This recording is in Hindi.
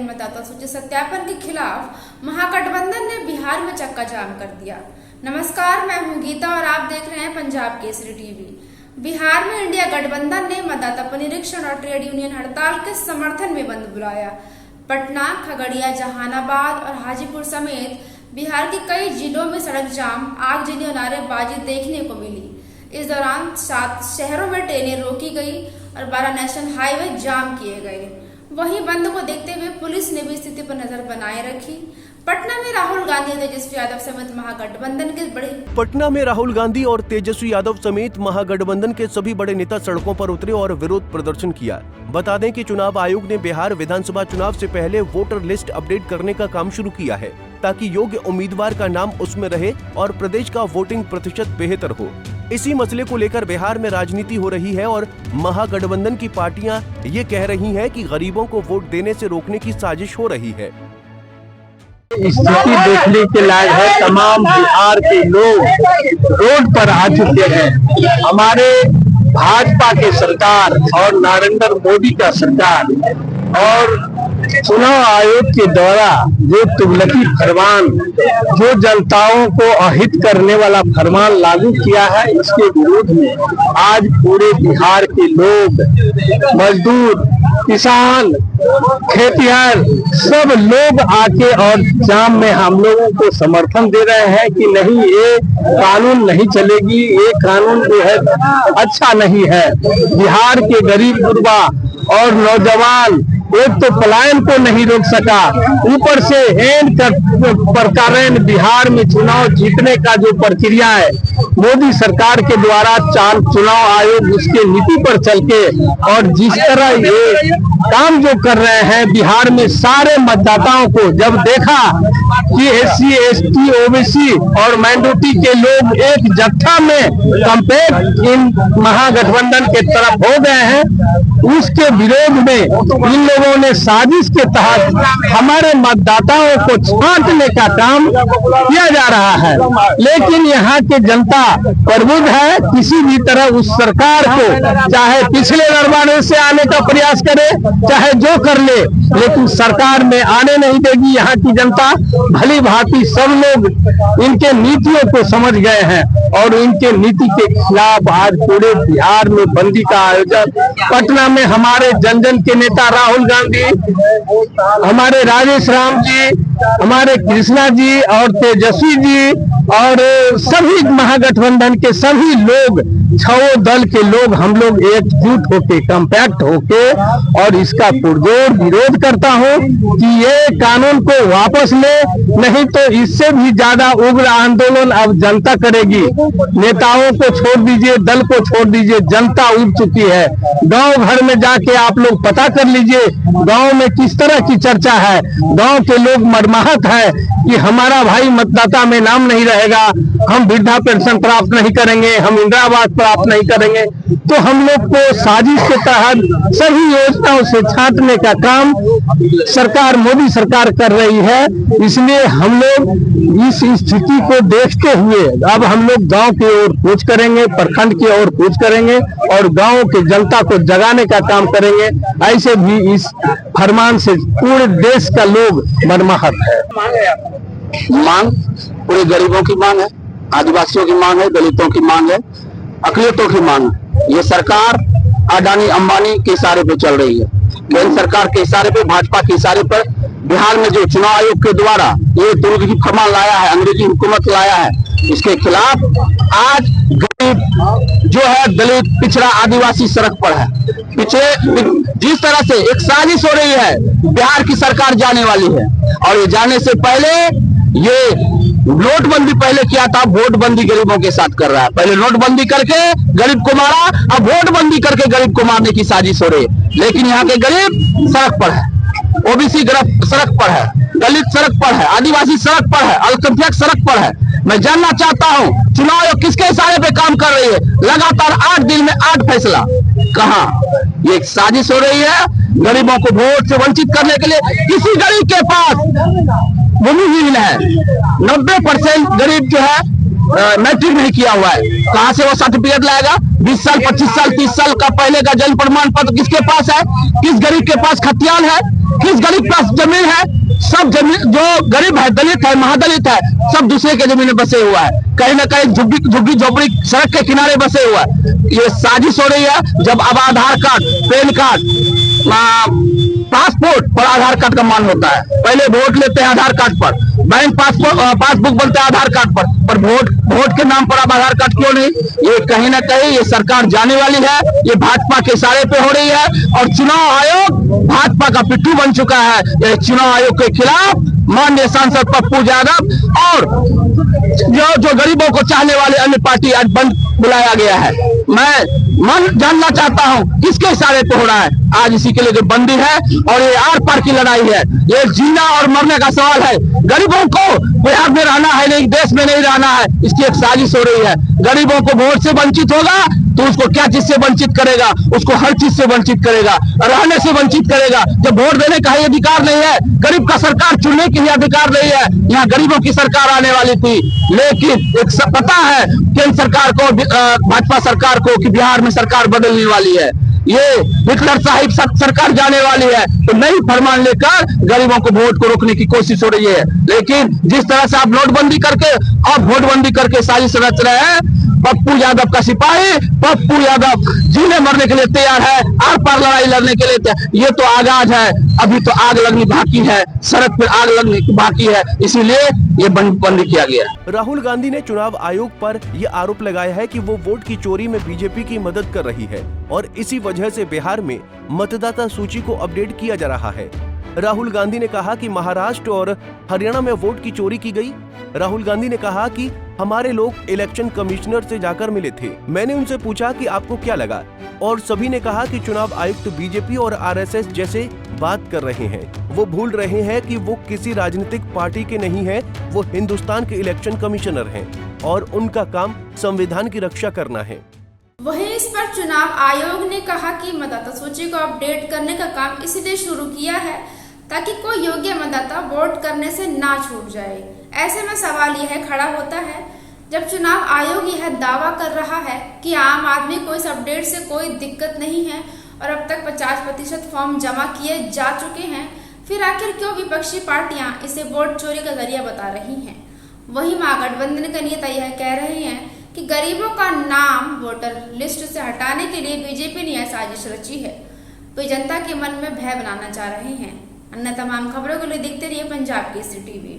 मतदाता सूची सत्यापन के खिलाफ महागठबंधन ने बिहार में चक्का जाम कर दिया। नमस्कार, मैं हूं गीता और आप देख रहे हैं पंजाब केसरी टीवी। बिहार में इंडिया गठबंधन ने मतदाता पुनरीक्षण और ट्रेड यूनियन हड़ताल के समर्थन में बंद बुलाया। पटना, खगड़िया, जहानाबाद और हाजीपुर समेत बिहार के कई जिलों में सड़क जाम, आगजनी और नारेबाजी देखने को मिली। इस दौरान 7 शहरों में ट्रेनें रोकी गई और 12 नेशनल हाईवे जाम किए गए। वहीं बंद को देखते हुए पुलिस ने भी स्थिति पर नजर बनाए रखी। पटना में राहुल गांधी और तेजस्वी यादव समेत महागठबंधन के महागठबंधन के सभी बड़े नेता सड़कों पर उतरे और विरोध प्रदर्शन किया। बता दें कि चुनाव आयोग ने बिहार विधानसभा चुनाव से पहले वोटर लिस्ट अपडेट करने का काम शुरू किया है, ताकि योग्य उम्मीदवार का नाम उसमें रहे और प्रदेश का वोटिंग प्रतिशत बेहतर हो। इसी मसले को लेकर बिहार में राजनीति हो रही है और महागठबंधन की पार्टियां ये कह रही हैं कि गरीबों को वोट देने से रोकने की साजिश हो रही है। स्थिति देखने के लायक है। तमाम बिहार के लोग रोड पर आ चुके हैं। हमारे भाजपा के सरकार और नरेंद्र मोदी का सरकार और चुनाव आयोग के द्वारा जो तुगलकी फरमान, जो जनताओं को अहित करने वाला फरमान लागू किया है, इसके विरोध में आज पूरे बिहार के लोग, मजदूर, किसान, खेतिहर सब लोग आके और जाम में हम लोगों को समर्थन दे रहे हैं कि नहीं, ये कानून नहीं चलेगी, ये कानून जो है अच्छा नहीं है। बिहार के गरीब गुरबा और नौजवान एक तो पलायन को नहीं रोक सका, ऊपर से हैंड प्रकार बिहार में चुनाव जीतने का जो प्रक्रिया है, मोदी सरकार के द्वारा चुनाव आयोग उसके नीति पर चल के और जिस तरह ये काम जो कर रहे हैं, बिहार में सारे मतदाताओं को जब देखा कि SC, ST, OBC और माइनॉरिटी के लोग एक जत्था में कंपेयर इन महागठबंधन के तरफ हो गए हैं, उसके विरोध में इन लोगों ने साजिश के तहत हमारे मतदाताओं को छांटने का काम किया जा रहा है। लेकिन यहाँ के जनता प्रबुद्ध है, किसी भी तरह उस सरकार को चाहे पिछले दरबार से आने का प्रयास करे, चाहे जो कर ले, लेकिन सरकार में आने नहीं देगी। यहाँ की जनता भली भांति सब लोग इनके नीतियों को समझ गए हैं और इनके नीति के खिलाफ आज पूरे बिहार में बंदी का आयोजन। पटना में हमारे जन जन के नेता राहुल गांधी, हमारे राजेश राम जी, हमारे कृष्णा जी और तेजस्वी जी और सभी महागठबंधन के सभी लोग, 6 दल के लोग, हम लोग एकजुट होके, कंपैक्ट होके और इसका पुरजोर विरोध करता हूं कि ये कानून को वापस ले, नहीं तो इससे भी ज्यादा उग्र आंदोलन अब जनता करेगी। नेताओं को छोड़ दीजिए, दल को छोड़ दीजिए, जनता उठ चुकी है। गांव घर में जाके आप लोग पता कर लीजिए गांव में किस तरह की चर्चा है। गांव के लोग मर्माहत है कि हमारा भाई मतदाता में नाम नहीं रहेगा, हम वृद्धा पेंशन प्राप्त नहीं करेंगे, हम इंदिरा आवास प्राप्त नहीं करेंगे। तो हम लोग को साजिश के तहत सभी योजनाओं से छांटने का काम सरकार, मोदी सरकार कर रही है। इसलिए हम लोग इस स्थिति को देखते हुए अब हम लोग गांव की ओर कूच करेंगे, प्रखंड की ओर कूच करेंगे और गांव की जनता को जगाने का काम करेंगे। ऐसे भी इस फरमान से पूरे देश का लोग मर्माहत है। मांग पूरे गरीबों की मांग है, आदिवासियों की मांग है, दलितों की मांग है, अकलियतों की मांग है। ये सरकार अडानी अंबानी के इशारे पे चल रही है। केंद्र सरकार के इशारे पे, भाजपा के इशारे पर बिहार में जो चुनाव आयोग के द्वारा ये दुर्ग फरमान लाया है, अंग्रेजी हुकूमत लाया है, इसके खिलाफ आज गरीब जो है, दलित, पिछड़ा, आदिवासी सड़क पर है। जिस तरह से एक साजिश हो रही है, बिहार की सरकार जाने वाली है और ये जाने से पहले ये नोटबंदी पहले किया था, वोटबंदी गरीबों के साथ कर रहा है। पहले नोटबंदी करके गरीब को मारा, अब वोटबंदी करके गरीब को मारने की साजिश हो रही है। लेकिन यहाँ के गरीब सड़क पर है, OBC सड़क पर है, दलित सड़क पर है, आदिवासी सड़क पर है, अल्पसंख्यक सड़क पर है। मैं जानना चाहता हूँ चुनाव आयोग किसके इशारे पे काम कर रही है? लगातार 8 दिन में 8 फैसला, कहाँ? ये एक साजिश हो रही है गरीबों को वोट से वंचित करने के लिए। किसी गरीब के पास भूमिहीन है, 90% गरीब जो है मैट्रिक नहीं किया हुआ है, कहां से वो सर्टिफिकेट लाएगा? 20 साल, 25 साल, 30 साल का पहले का जन्म प्रमाण पत्र किसके पास है? किस गरीब के पास खतियान है? किस गरीब का जमीन है? सब जमीन जो गरीब है, दलित है, महादलित है, सब दूसरे के जमीन में बसे हुआ है। कहीं ना कहीं झुग्गी झोपड़ी सड़क के किनारे बसे हुआ है। ये साजिश हो रही है। जब अब आधार कार्ड, पैन कार्ड, पासपोर्ट पर आधार कार्ड का मान होता है। पहले वोट लेते हैं आधार कार्ड पर, बैंक पासबुक बनता है आधार कार्ड पर वोट के नाम पर अब आधार कार्ड क्यों नहीं? ये कहीं ना कहीं ये सरकार जाने वाली है। ये भाजपा के इशारे पे हो रही है और चुनाव आयोग भाजपा का पिट्ठू बन चुका है। ये चुनाव आयोग के खिलाफ माननीय सांसद पप्पू यादव और जो गरीबों को चाहने वाले अन्य पार्टी आज बंद बुलाया गया है। मैं जानना चाहता हूं किसके इशारे पे हो रहा है। आज इसी के लिए बंदी है और ये आर पार की लड़ाई है। ये जीना और मरने का सवाल है। गरीबों को बिहार में रहना है, नहीं देश में नहीं रहना है, इसकी एक साजिश हो रही है। गरीबों को वोट से वंचित होगा तो उसको क्या चीज से वंचित करेगा? उसको हर चीज से वंचित करेगा, रहने से वंचित करेगा। जब वोट देने का ही अधिकार नहीं है, गरीब का सरकार चुनने की ही अधिकार नहीं है। यहाँ गरीबों की सरकार आने वाली थी, लेकिन एक पता है केंद्र सरकार को, भाजपा सरकार को कि बिहार में सरकार बदलने वाली है। ये हिटलर साहिब सरकार जाने वाली है, तो नई फरमान लेकर गरीबों को वोट को रोकने की कोशिश हो रही है। लेकिन जिस तरह से आप नोटबंदी करके और वोटबंदी करके साजिश रच रहे हैं, पप्पू यादव का सिपाही पप्पू यादव जीने मरने के लिए तैयार है, आर पार लड़ाई लड़ने के लिए तैयार। ये तो आगाज है, अभी तो आग लगनी बाकी है, सड़क पर आग लगने की बाकी है, इसीलिए ये बंदी किया गया। राहुल गांधी ने चुनाव आयोग पर यह आरोप लगाया है कि वो वोट की चोरी में बीजेपी की मदद कर रही है और इसी वजह से बिहार में मतदाता सूची को अपडेट किया जा रहा है। राहुल गांधी ने कहा कि महाराष्ट्र और हरियाणा में वोट की चोरी की गई। राहुल गांधी ने कहा कि हमारे लोग इलेक्शन कमिश्नर से जाकर मिले थे। मैंने उनसे पूछा कि आपको क्या लगा, और सभी ने कहा कि चुनाव आयुक्त बीजेपी और आरएसएस जैसे बात कर रहे हैं। वो भूल रहे हैं कि वो किसी राजनीतिक पार्टी के नहीं हैं, वो हिंदुस्तान के इलेक्शन कमिश्नर हैं और उनका काम संविधान की रक्षा करना है। वहीं इस पर चुनाव आयोग ने कहा कि मतदाता सूची को अपडेट करने का काम इसलिए शुरू किया है ताकि कोई योग्य मतदाता वोट करने से ना छूट जाए। ऐसे में सवाल यह खड़ा होता है, जब चुनाव आयोग यह दावा कर रहा है कि आम आदमी को इस अपडेट से कोई दिक्कत नहीं है और अब तक 50% फॉर्म जमा किए जा चुके हैं, फिर आखिर क्यों विपक्षी पार्टियां इसे वोट चोरी का जरिया बता रही हैं? वहीं महागठबंधन के नेता यह कह रहे हैं कि गरीबों का नाम वोटर लिस्ट से हटाने के लिए बीजेपी ने यह साजिश रची है। वे जनता के मन में भय बनाना चाह रहे हैं। अन्य तमाम खबरों के लिए देखते रहिए पंजाब केसरी टीवी।